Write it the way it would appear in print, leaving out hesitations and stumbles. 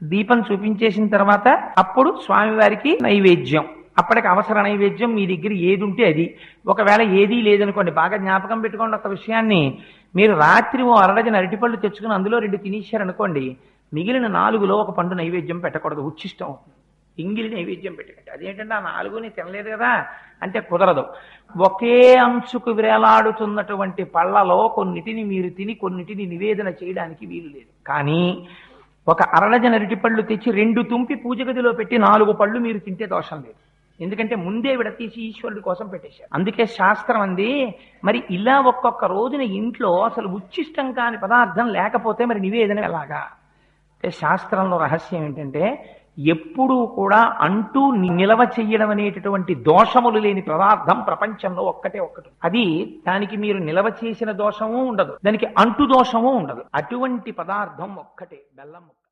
దీపం చూపించేసిన తర్వాత అప్పుడు స్వామివారికి నైవేద్యం. అప్పటికి అవసర నైవేద్యం మీ దగ్గర ఏది ఉంటే అది. ఒకవేళ ఏదీ లేదనుకోండి, బాగా జ్ఞాపకం పెట్టుకోండి ఒక విషయాన్ని. మీరు రాత్రి ఓ అరడజన అరటిపళ్ళు తెచ్చుకుని అందులో 2 తినేశారనుకోండి, మిగిలిన 4లో ఒక పండు నైవేద్యం పెట్టకూడదు, ఉచ్చిష్టం అవుతుంది. ఎంగిలి నైవేద్యం పెట్టకండి. అదేంటంటే ఆ 4ని తినలేదు కదా అంటే కుదరదు. ఒకే అంచుకు వేలాడుతున్నటువంటి పళ్ళలో కొన్నిటిని మీరు తిని కొన్నిటిని నివేదన చేయడానికి వీలు లేదు. కానీ ఒక అరడజన అరటిపళ్ళు తెచ్చి 2 తుంపి పూజ గదిలో పెట్టి 4 పళ్ళు మీరు తింటే దోషం లేదు. ఎందుకంటే ముందే విడతీసి ఈశ్వరుడి కోసం పెట్టేశారు. అందుకే శాస్త్రం అంది, మరి ఇలా ఒక్కొక్క రోజున ఇంట్లో అసలు ఉచ్చిష్టం కాని పదార్థం లేకపోతే మరి నివేదన ఎలాగా అంటే, శాస్త్రంలో రహస్యం ఏంటంటే ఎప్పుడూ కూడా అంటూ నిలవ చెయ్యడం అనేటటువంటి దోషములు లేని పదార్థం ప్రపంచంలో ఒక్కటే ఒక్కటి. అది దానికి మీరు నిలవ చేసిన దోషము ఉండదు, దానికి అంటు దోషము ఉండదు. అటువంటి పదార్థం ఒక్కటే, బెల్లం ముక్క.